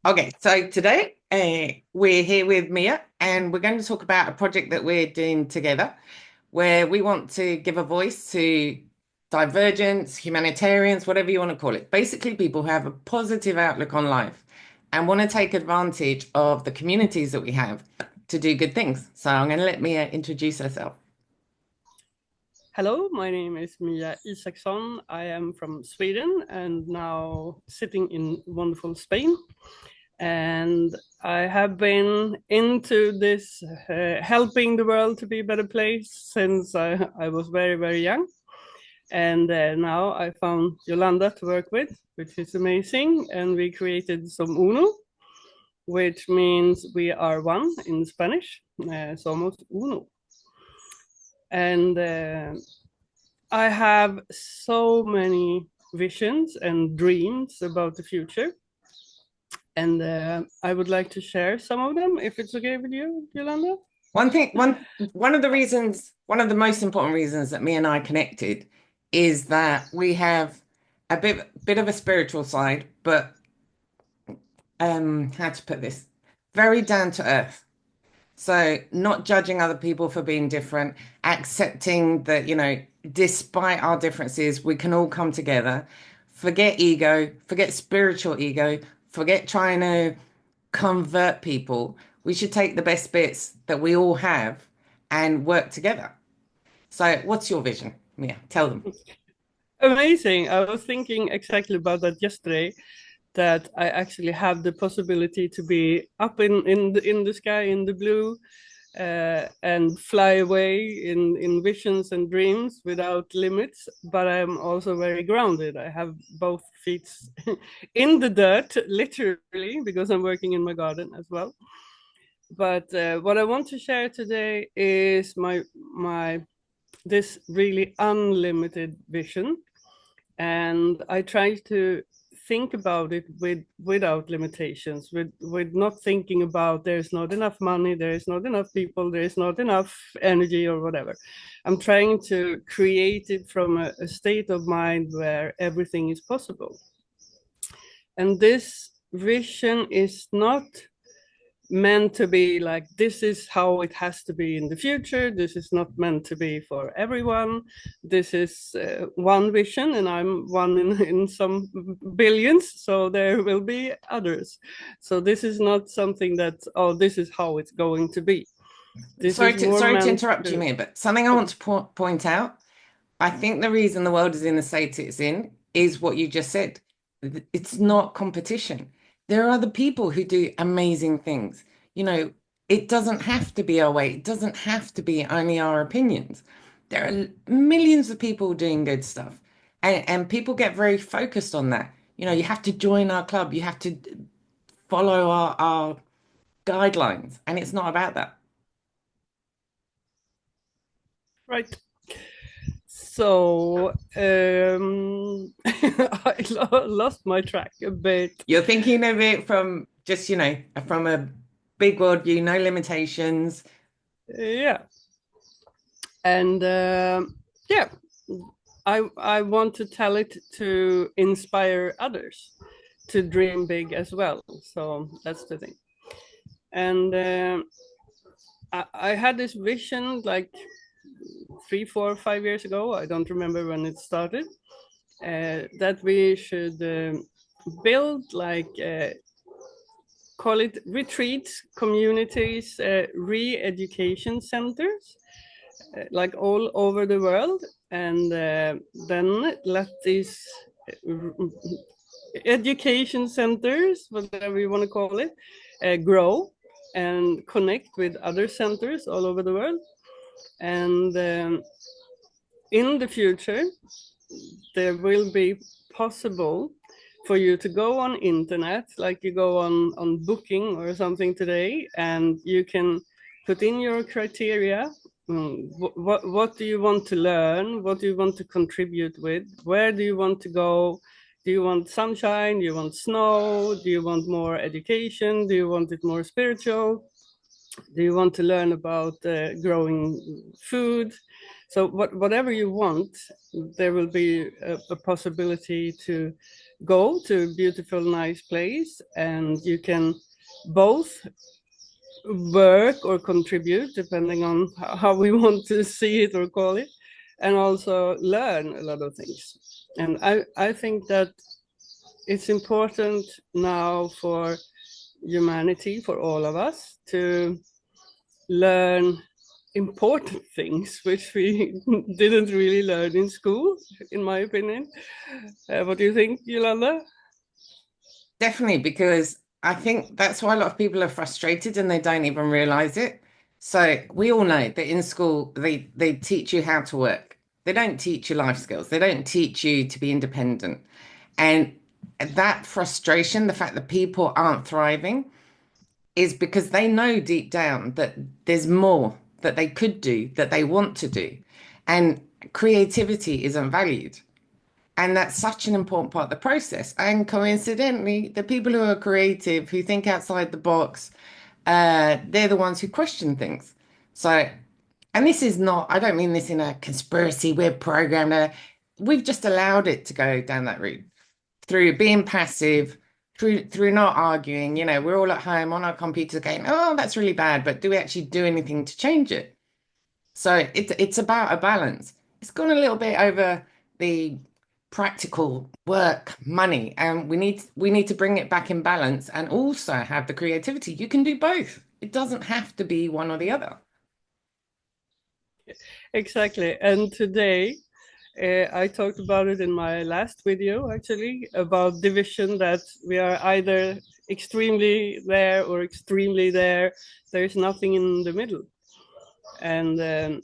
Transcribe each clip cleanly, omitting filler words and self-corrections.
Okay, so today we're here with Mia and we're going to talk about a project that we're doing together where we want to give a voice to divergence, humanitarians, whatever you want to call it. Basically, people who have a positive outlook on life and want to take advantage of the communities that we have to do good things. So I'm going to let Mia introduce herself. Hello, my name is Mia Isaksson. I am from Sweden and now sitting in wonderful Spain. And I have been into this helping the world to be a better place since I was very, very young. And now I found Yolanda to work with, which is amazing. And we created Somuno, which means we are one in Spanish, somos uno. And I have so many visions and dreams about the future. And I would like to share some of them, if it's okay with you, Yolanda. One of the reasons, one of the most important reasons that me and I connected is that we have a bit of a spiritual side, but how to put this, very down to earth. So not judging other people for being different, accepting that, despite our differences, we can all come together. Forget ego, forget spiritual ego, forget trying to convert people. We should take the best bits that we all have and work together. So what's your vision? Mia, tell them. Amazing. I was thinking exactly about that yesterday, that I actually have the possibility to be up in the sky, in the blue, and fly away in visions and dreams without limits. But I'm also very grounded. I have both feet in the dirt, literally, because I'm working in my garden as well. But what I want to share today is my this really unlimited vision, and I try to think about it without limitations, with not thinking about there's not enough money, there is not enough people, there is not enough energy or whatever. I'm trying to create it from a state of mind where everything is possible. And this vision is not meant to be like this is how it has to be in the future. This is not meant to be for everyone. This is one vision, and I'm one in some billions, so there will be others. So this is not something that, oh, this is how it's going to be. This is more Sorry to meant interrupt you, to. Mia, but something I want to point out. I think the reason the world is in the state it's in is what you just said. It's not competition. There are other people who do amazing things. You know, it doesn't have to be our way. It doesn't have to be only our opinions. There are millions of people doing good stuff. And people get very focused on that. You have to join our club. You have to follow our guidelines. And it's not about that. Right. So I lost my track a bit. You're thinking of it from just, from a big world view, no limitations. Yeah. And yeah, I want to tell it to inspire others to dream big as well. So that's the thing. And I had this vision like 3, 4, 5 years ago. I don't remember when it started. That we should build like call it retreats, communities, re-education centers, like all over the world, and then let these education centers, whatever you want to call it, grow and connect with other centers all over the world. And in the future, there will be possible for you to go on internet, like you go on booking or something today, and you can put in your criteria. What do you want to learn? What do you want to contribute with? Where do you want to go? Do you want sunshine? Do you want snow? Do you want more education? Do you want it more spiritual? Do you want to learn about growing food? So whatever you want, there will be a possibility to go to a beautiful, nice place, and you can both work or contribute, depending on how we want to see it or call it, and also learn a lot of things. And I think that it's important now for humanity, for all of us, to learn important things which we didn't really learn in school, in my opinion. What do you think, Yolanda? Definitely, because I think that's why a lot of people are frustrated and they don't even realize it. So we all know that in school they teach you how to work. They don't teach you life skills. They don't teach you to be independent. And that frustration, the fact that people aren't thriving, is because they know deep down that there's more that they could do, that they want to do. And creativity isn't valued. And that's such an important part of the process. And coincidentally, the people who are creative, who think outside the box, they're the ones who question things. So, and this is not, I don't mean this in a conspiracy, we're programmed. We've just allowed it to go down that route through being passive, through not arguing. You know, we're all at home on our computers going, oh, that's really bad, but do we actually do anything to change it? So it's about a balance. It's gone a little bit over the practical work, money, and we need to bring it back in balance and also have the creativity. You can do both. It doesn't have to be one or the other. Exactly. And today, I talked about it in my last video, actually, about division, that we are either extremely there or extremely there. There's nothing in the middle. And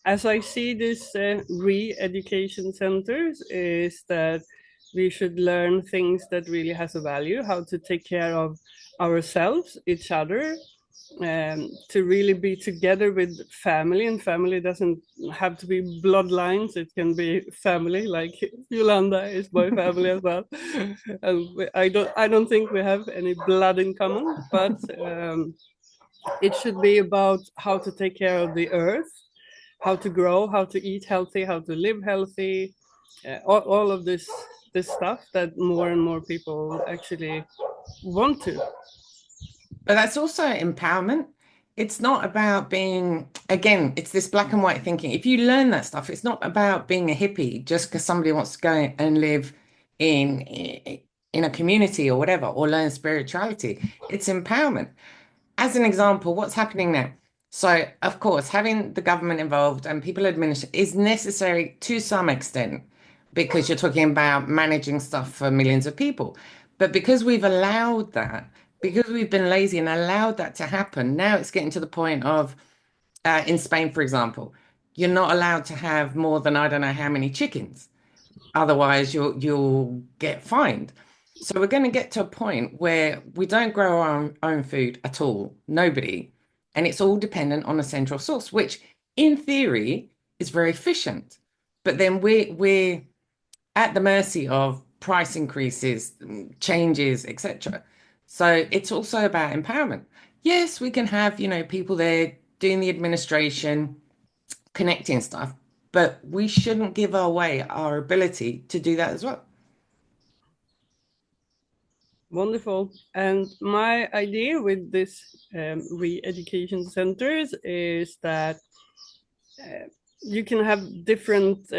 as I see this re-education centers, is that we should learn things that really has a value, how to take care of ourselves, each other, to really be together with family. And family doesn't have to be bloodlines, it can be family, like Yolanda is my family as well. And I don't think we have any blood in common, but it should be about how to take care of the earth, how to grow, how to eat healthy, how to live healthy, all of this stuff that more and more people actually want to. But that's also empowerment. It's not about being, again, it's this black and white thinking. If you learn that stuff, it's not about being a hippie just because somebody wants to go and live in in a community or whatever, or learn spirituality. It's empowerment. As an example, what's happening now? So, of course, having the government involved and people administer is necessary to some extent because you're talking about managing stuff for millions of people. But because we've allowed that, because we've been lazy and allowed that to happen, now it's getting to the point of, in Spain, for example, you're not allowed to have more than I don't know how many chickens. Otherwise, you'll get fined. So we're going to get to a point where we don't grow our own food at all, nobody, and it's all dependent on a central source, which in theory is very efficient. But then we're at the mercy of price increases, changes, etc. So it's also about empowerment. Yes, we can have, people there doing the administration, connecting stuff, but we shouldn't give away our ability to do that as well. Wonderful. And my idea with this re-education centers is that you can have different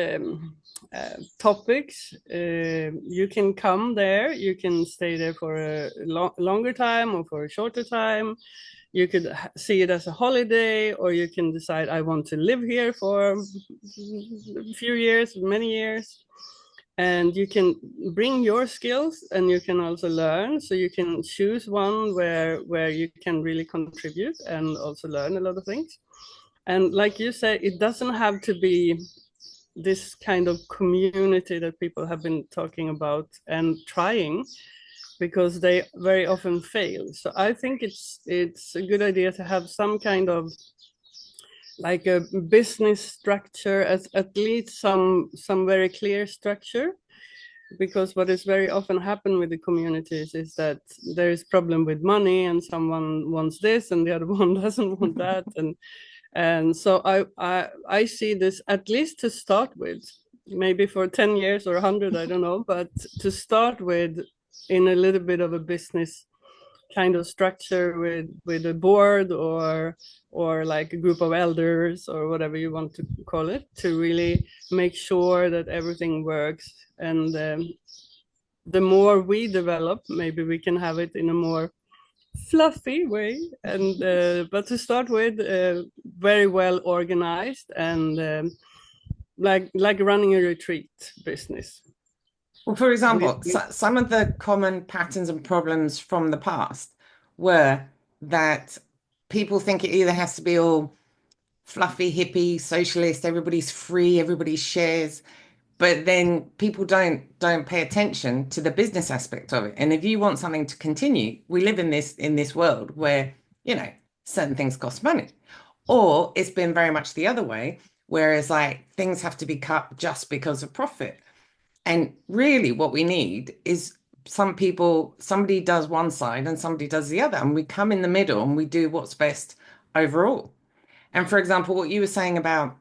topics. You can come there, you can stay there for a longer time or for a shorter time. You could see it as a holiday, or you can decide, I want to live here for a few years, many years. And you can bring your skills and you can also learn. So you can choose one where you can really contribute and also learn a lot of things. And like you said, it doesn't have to be this kind of community that people have been talking about and trying, because they very often fail. So I think it's a good idea to have some kind of like a business structure, at least some very clear structure. Because what is very often happen with the communities is that there is problem with money, and someone wants this and the other one doesn't want that. And so I see this, at least to start with, maybe for 10 years or 100, I don't know, but to start with in a little bit of a business kind of structure with a board or like a group of elders or whatever you want to call it, to really make sure that everything works. And the more we develop, maybe we can have it in a more fluffy way. And but to start with, very well organized and like running a retreat business. Well, for example, We some of the common patterns and problems from the past were that people think it either has to be all fluffy, hippie, socialist, everybody's free, everybody shares, but then people don't pay attention to the business aspect of it. And if you want something to continue, we live in this world where, you know, certain things cost money. Or it's been very much the other way, whereas like things have to be cut just because of profit. And really, what we need is somebody does one side and somebody does the other, and we come in the middle and we do what's best overall. And for example, what you were saying about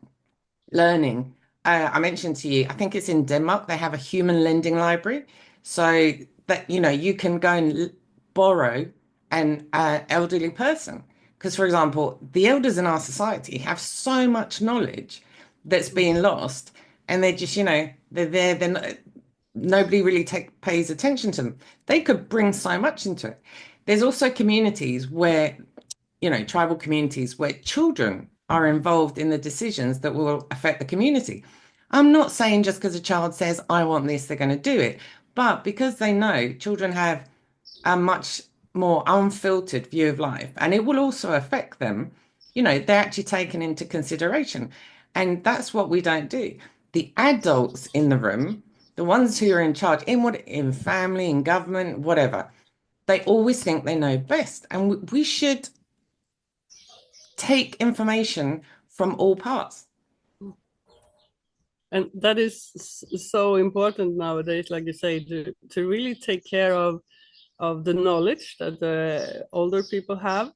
learning, I mentioned to you, I think it's in Denmark, they have a human lending library. So that, you know, you can go and borrow an elderly person. Because, for example, the elders in our society have so much knowledge that's being lost, and they're just, you know, they're there, nobody really pays attention to them. They could bring so much into it. There's also communities where, you know, tribal communities where children are involved in the decisions that will affect the community. I'm not saying just because a child says, I want this, they're going to do it. But because they know children have a much more unfiltered view of life, and it will also affect them, you know, they're actually taken into consideration. And that's what we don't do. The adults in the room, the ones who are in charge, in family, in government, whatever, they always think they know best. And we should take information from all parts. and that is so important nowadays, like you say, to really take care of the knowledge that the older people have,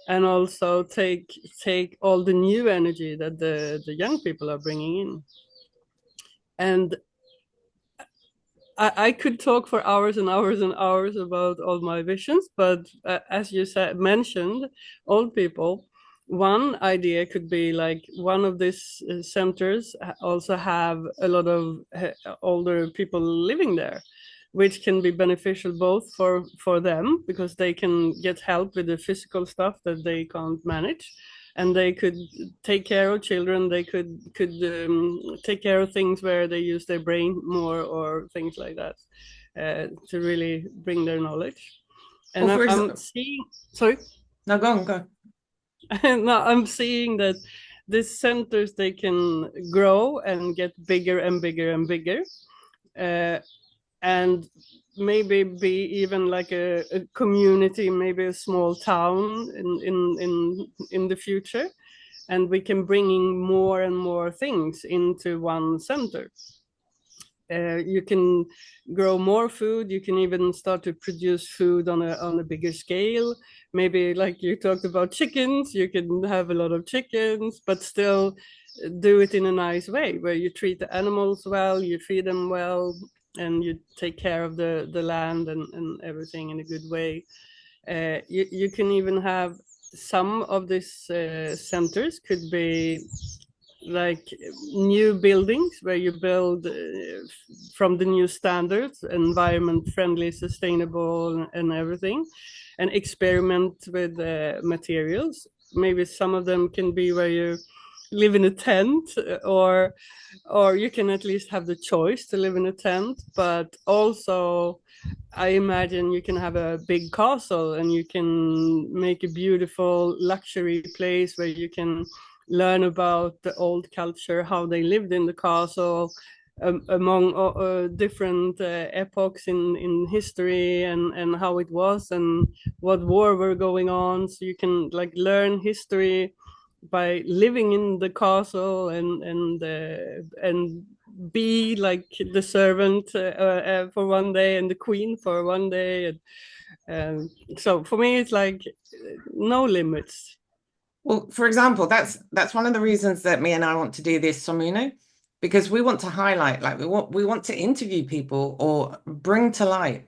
and also take all the new energy that the young people are bringing in. And I could talk for hours and hours and hours about all my visions, but as you mentioned, old people. One idea could be like one of these centers also have a lot of older people living there, which can be beneficial both for them because they can get help with the physical stuff that they can't manage, and they could take care of children. They could take care of things where they use their brain more or things like that, to really bring their knowledge. Well, And for I'm example, seeing, sorry, no, go on, go. no, I'm seeing that these centers, they can grow and get bigger and bigger and bigger, uh, and maybe be even like a community, maybe a small town in the future, and we can bring in more and more things into one center. You can grow more food. You can even start to produce food on a bigger scale. Maybe like you talked about chickens, you can have a lot of chickens, but still do it in a nice way where you treat the animals well, you feed them well, and you take care of the land and everything in a good way. You can even have some of these centers could be like new buildings where you build from the new standards, environment friendly, sustainable, and everything, and experiment with materials. Maybe some of them can be where you live in a tent, or you can at least have the choice to live in a tent, but also I imagine you can have a big castle and you can make a beautiful luxury place where you can learn about the old culture, how they lived in the castle, among different epochs in history, and how it was and what war were going on. So you can like learn history by living in the castle and be like the servant for one day and the queen for one day. So for me, it's like no limits. Well, for example, that's one of the reasons that me and I want to do this Somuno. because we want to highlight, like we want to interview people or bring to light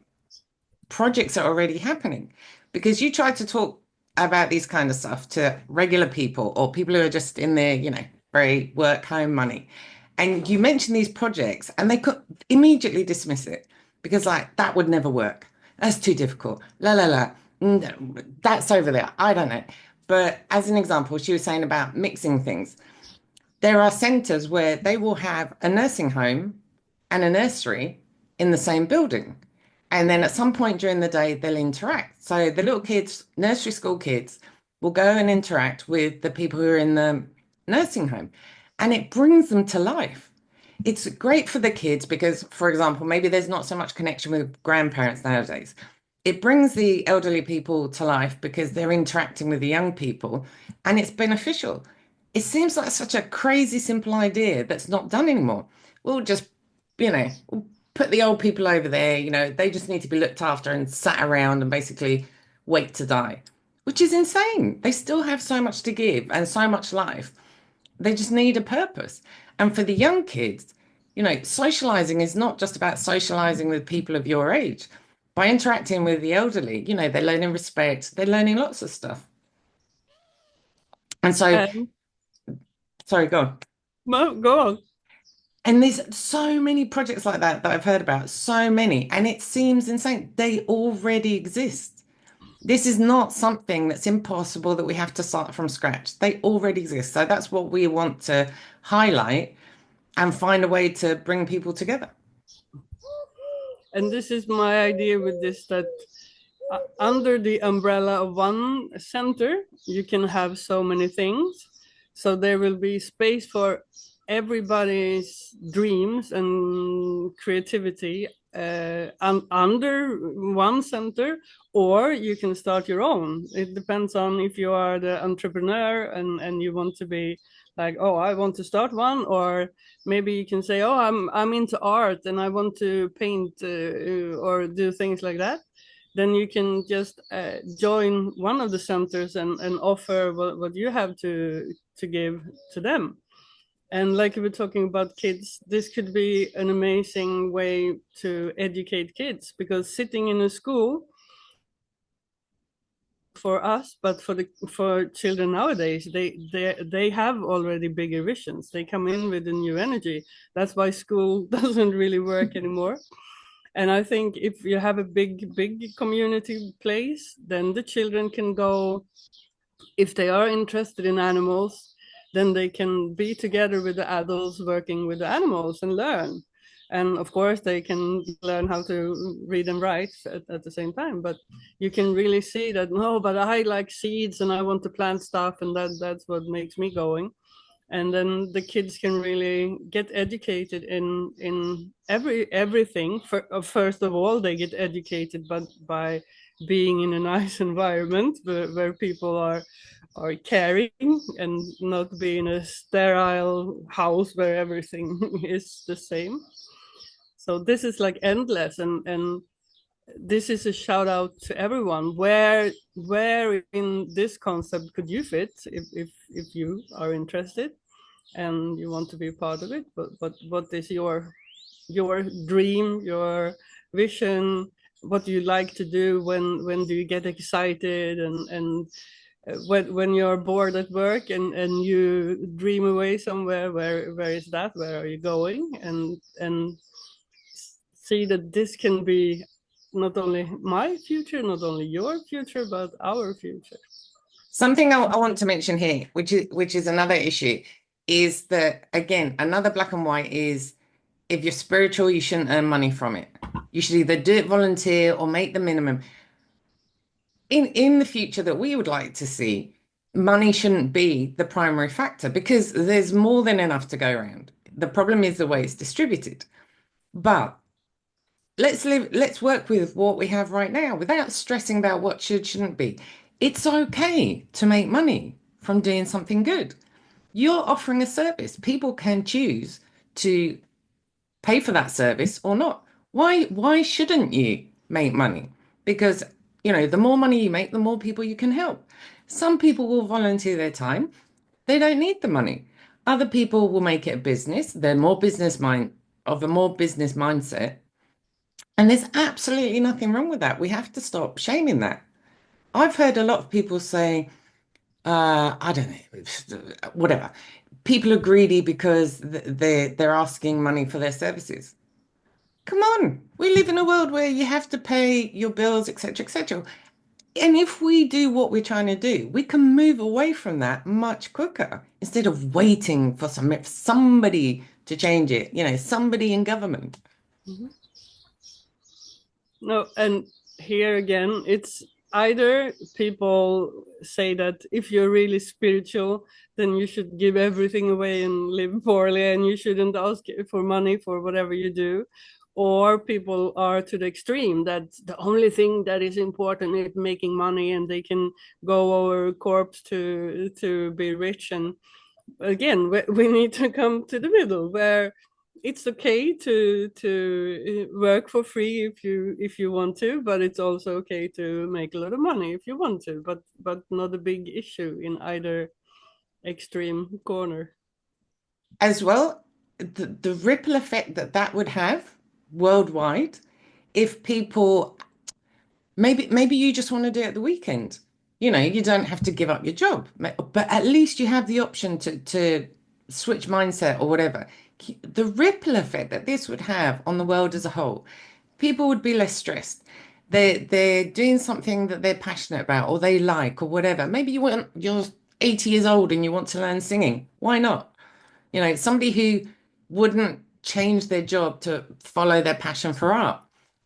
projects that are already happening. Because you try to talk about these kind of stuff to regular people or people who are just in their, very work home money. And you mention these projects and they could immediately dismiss it because like that would never work. That's too difficult. La la la. That's over there. I don't know. But as an example, she was saying about mixing things. There are centres where they will have a nursing home and a nursery in the same building. And then at some point during the day, they'll interact. So the little kids, nursery school kids, will go and interact with the people who are in the nursing home. And it brings them to life. It's great for the kids because, for example, maybe there's not so much connection with grandparents nowadays. It brings the elderly people to life because they're interacting with the young people and it's beneficial. It seems like such a crazy simple idea that's not done anymore. We'll just, we'll put the old people over there, they just need to be looked after and sat around and basically wait to die, which is insane. They still have so much to give and so much life. They just need a purpose. And for the young kids, socializing is not just about socializing with people of your age. By interacting with the elderly, they're learning respect, they're learning lots of stuff. And so, And sorry, go on. well, go on. And there's so many projects like that I've heard about, so many, and it seems insane. They already exist. This is not something that's impossible that we have to start from scratch. They already exist. So that's what we want to highlight and find a way to bring people together. And this is my idea with this, that under the umbrella of one center, you can have so many things. So there will be space for everybody's dreams and creativity under one center, or you can start your own. It depends on if you are the entrepreneur and you want to be like, oh, I want to start one, or maybe you can say, oh, I'm into art and I want to paint or do things like that. Then you can just join one of the centers and offer what you have to give to them. And like we were talking about kids, this could be an amazing way to educate kids, because sitting in a school for us, but for children nowadays, they have already bigger visions. They come in with a new energy. That's why school doesn't really work anymore. And I think if you have a big community place, then the children can go, if they are interested in animals, then they can be together with the adults working with the animals and learn. And of course, they can learn how to read and write at the same time. But you can really see that, no, but I like seeds and I want to plant stuff, and that's what makes me going. And then the kids can really get educated in everything. First of all, they get educated, but by being in a nice environment where people are caring, and not be in a sterile house where everything is the same. So this is like endless, and this is a shout out to everyone. Where in this concept could you fit if you are interested and you want to be part of it? But what is your dream, your vision? What do you like to do? When do you get excited? And when you're bored at work and you dream away somewhere, where is that? Where are you going? And see that this can be not only my future, not only your future, but our future. Something I want to mention here, which is another issue, is that again, another black and white is if you're spiritual, you shouldn't earn money from it. You should either do it volunteer or make the minimum. In the future that we would like to see, money shouldn't be the primary factor because there's more than enough to go around. The problem is the way it's distributed. But let's work with what we have right now without stressing about what shouldn't be. It's okay to make money from doing something good. You're offering a service. People can choose to pay for that service or not. Why shouldn't you make money? Because, the more money you make, the more people you can help. Some people will volunteer their time. They don't need the money. Other people will make it a business. They're more of a more business mindset. And there's absolutely nothing wrong with that. We have to stop shaming that. I've heard a lot of people say, I don't know, whatever. People are greedy because they're asking money for their services. Come on, we live in a world where you have to pay your bills, etc., etc. And if we do what we're trying to do, we can move away from that much quicker instead of waiting for somebody to change it, somebody in government. Mhm. No, and here again, it's either people say that if you're really spiritual, then you should give everything away and live poorly, and you shouldn't ask for money for whatever you do. Or people are to the extreme that the only thing that is important is making money, and they can go over corpse to be rich. And again, we need to come to the middle where it's okay to work for free if you want to, but it's also okay to make a lot of money if you want to, but not a big issue in either extreme corner. As well, the ripple effect that that would have worldwide if people maybe you just want to do it at the weekend. You don't have to give up your job, but at least you have the option to switch mindset or whatever. The ripple effect that this would have on the world as a whole, people would be less stressed. They're doing something that they're passionate about or they like or whatever. Maybe you're 80 years old and you want to learn singing. Why not? Somebody who wouldn't change their job to follow their passion for art,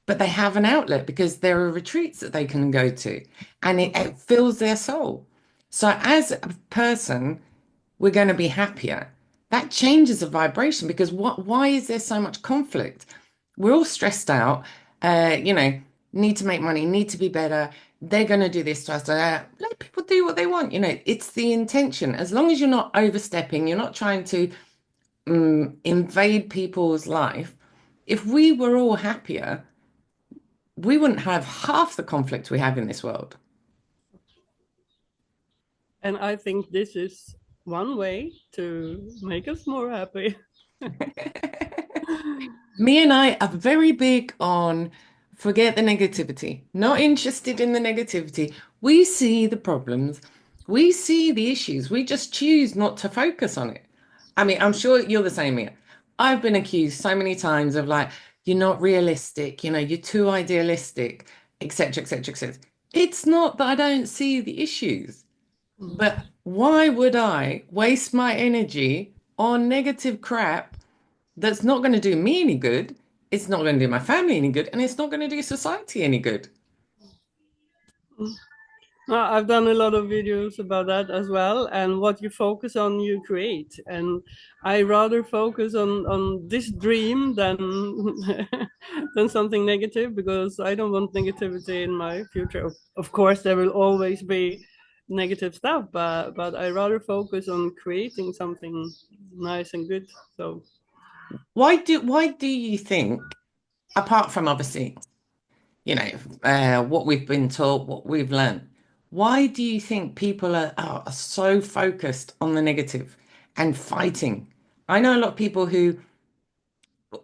but they have an outlet because there are retreats that they can go to and it fills their soul. So, as a person, we're going to be happier. That changes the vibration because why is there so much conflict? We're all stressed out, uh, you know, need to make money, need to be better. They're going to do this to us. Let people do what they want. It's the intention. As long as you're not overstepping, you're not trying to invade people's life. If we were all happier, we wouldn't have half the conflict we have in this world. And I think this is one way to make us more happy. Me and I are very big on forget the negativity, not interested in the negativity. We see the problems, we see the issues, we just choose not to focus on it. I mean, I'm sure you're the same here. I've been accused so many times of like, you're not realistic, you're too idealistic, etc., etc., etc. It's not that I don't see the issues, but why would I waste my energy on negative crap that's not going to do me any good. It's not going to do my family any good, and it's not going to do society any good. I've done a lot of videos about that as well. And what you focus on, you create. And I rather focus on this dream than than something negative, because I don't want negativity in my future. Of course, there will always be negative stuff, but I rather focus on creating something nice and good. So Why do you think, apart from obviously, what we've been taught, what we've learned, why do you think people are so focused on the negative and fighting? I know a lot of people who,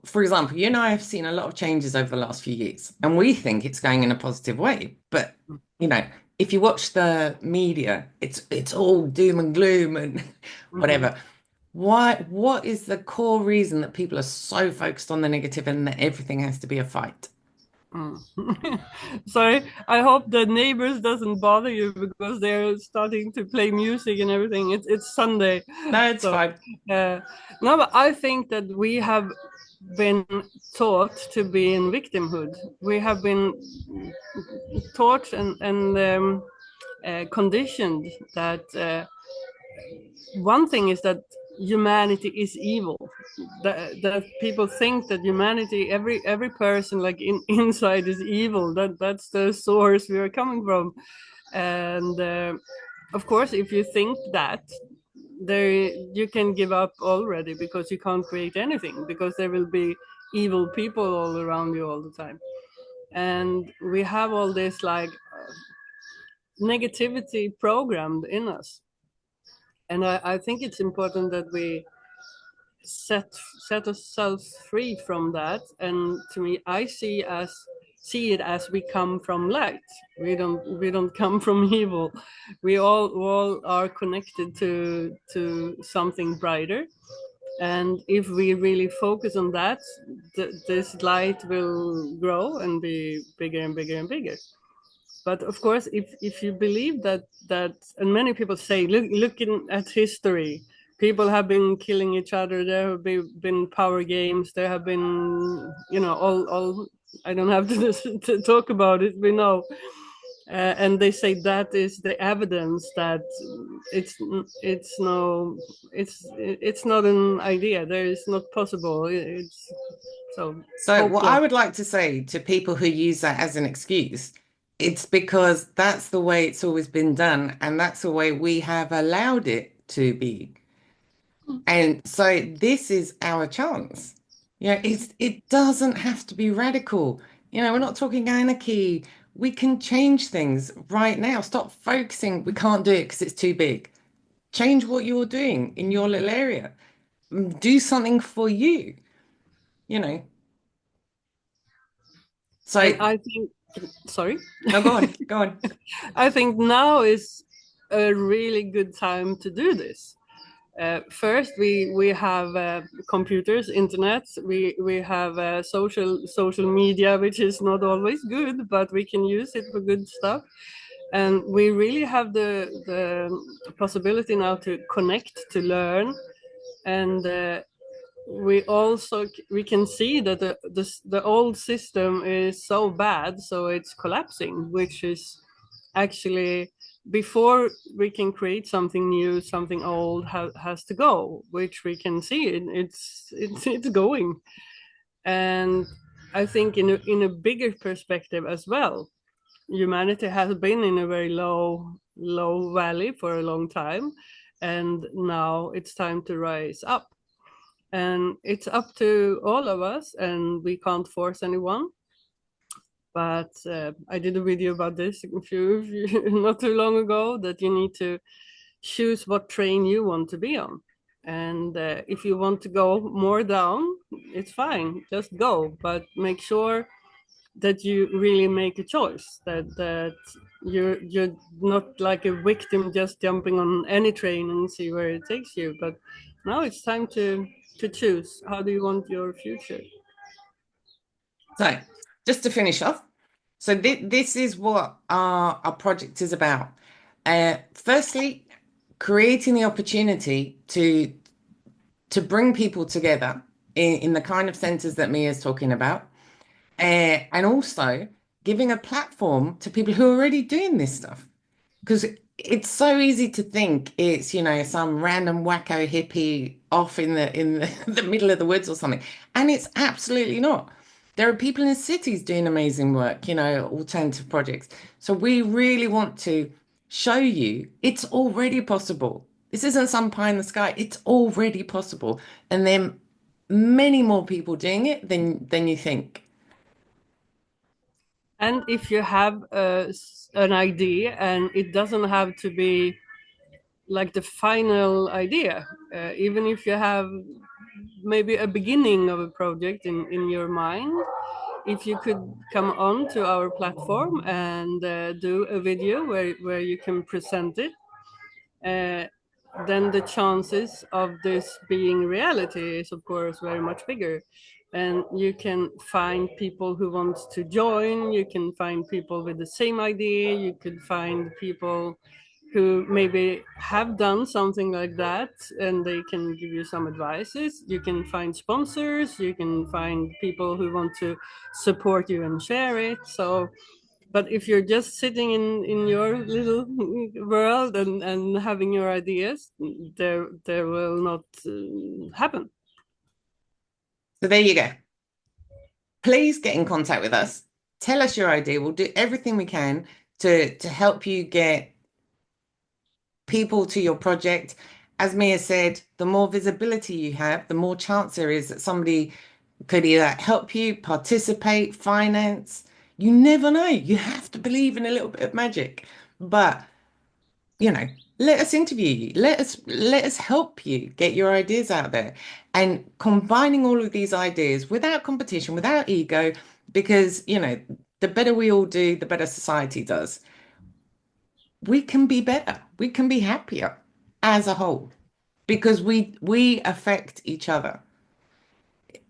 for example, you and I have seen a lot of changes over the last few years, and we think it's going in a positive way. But you know, if you watch the media, it's all doom and gloom and mhm. whatever. Why? What is the core reason that people are so focused on the negative and that everything has to be a fight? Mm. Sorry, I hope the neighbors doesn't bother you because they're starting to play music and everything. It's Sunday, No, it's so fine. uh, no. But I think that we have been taught to be in victimhood. We have been taught and conditioned that one thing is that humanity is evil, that people think that humanity, every person like inside is evil, that's the source we are coming from. And of course, if you think that, there you can give up already, because you can't create anything, because there will be evil people all around you all the time. And we have all this like negativity programmed in us. And I think it's important that we set set ourselves free from that. And to me, I see it as we come from light. We don't come from evil. We all are connected to something brighter. And if we really focus on that, this light will grow and be bigger and bigger and bigger. But of course, if you believe that, and many people say, looking at history, people have been killing each other. There have been power games. There have been, all. I don't have to talk about it. We know, and they say that is the evidence that it's it's no it's not an idea. There is not possible. It's so So, what I hopeless. would like to say to people who use that as an excuse, it's because that's the way it's always been done, and that's the way we have allowed it to be. And so, this is our chance. It doesn't have to be radical. We're not talking anarchy. We can change things right now. Stop focusing. We can't do it because it's too big. Change what you're doing in your little area. Do something for you, you know. And So, I think, sorry. no, go on, go on. I think now is a really good time to do this. First, we have computers, internet. We have social media, which is not always good, but we can use it for good stuff. And we really have the possibility now to connect, to learn, and we can see that the old system is so bad, so it's collapsing, which is actually, before we can create something new, something old has to go, which we can see it's going. And I think in a bigger perspective as well, humanity has been in a very low valley for a long time, and now it's time to rise up. And it's up to all of us, and we can't force anyone. But I did a video about this not too long ago, that you need to choose what train you want to be on. And if you want to go more down, it's fine, just go, but make sure that you really make a choice, that you're not like a victim just jumping on any train and see where it takes you. But now it's time to choose, how do you want your future. So, just to finish off, so this is what our project is about. Firstly, creating the opportunity to bring people together in the kind of centers that Mia is talking about, and also giving a platform to people who are already doing this stuff. Because it's so easy to think it's, some random wacko hippie off in the middle of the woods or something. And it's absolutely not. There are people in cities doing amazing work, alternative projects. So we really want to show you it's already possible. This isn't some pie in the sky. It's already possible. And then many more people doing it than you think. And if you have an idea, and it doesn't have to be like the final idea, even if you have maybe a beginning of a project in your mind, if you could come on to our platform and do a video where you can present it, uh, then the chances of this being reality is of course very much bigger. And you can find people who want to join, you can find people with the same idea, you could find people who maybe have done something like that, and they can give you some advices. You can find sponsors, you can find people who want to support you and share it. So, but if you're just sitting in your little world and having your ideas, there will not happen. So there you go. Please get in contact with us. Tell us your idea. We'll do everything we can to help you get people to your project. As Mia said, the more visibility you have, the more chance there is that somebody could either help you, participate, finance. You never know. You have to believe in a little bit of magic. But you know, let us interview you. Let us help you get your ideas out there. And combining all of these ideas without competition, without ego, because, the better we all do, the better society does. We can be better. We can be happier as a whole because we affect each other.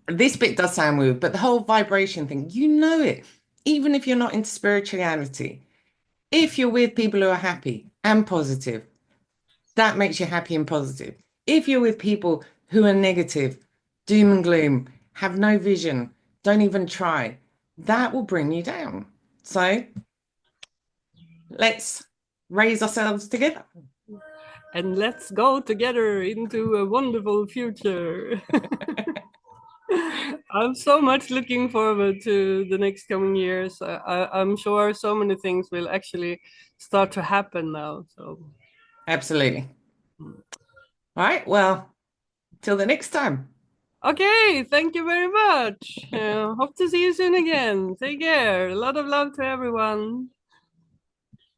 This bit does sound weird, but the whole vibration thing, you know it. Even if you're not into spirituality, if you're with people who are happy and positive, that makes you happy and positive. If you're with people who are negative, doom and gloom, have no vision, don't even try, that will bring you down. So let's raise ourselves together. And let's go together into a wonderful future. I'm so much looking forward to the next coming years. I'm sure so many things will actually start to happen now. So, Absolutely. All right. Well, till the next time. okay, thank you very much. Hope to see you soon again. Take care. A lot of love to everyone.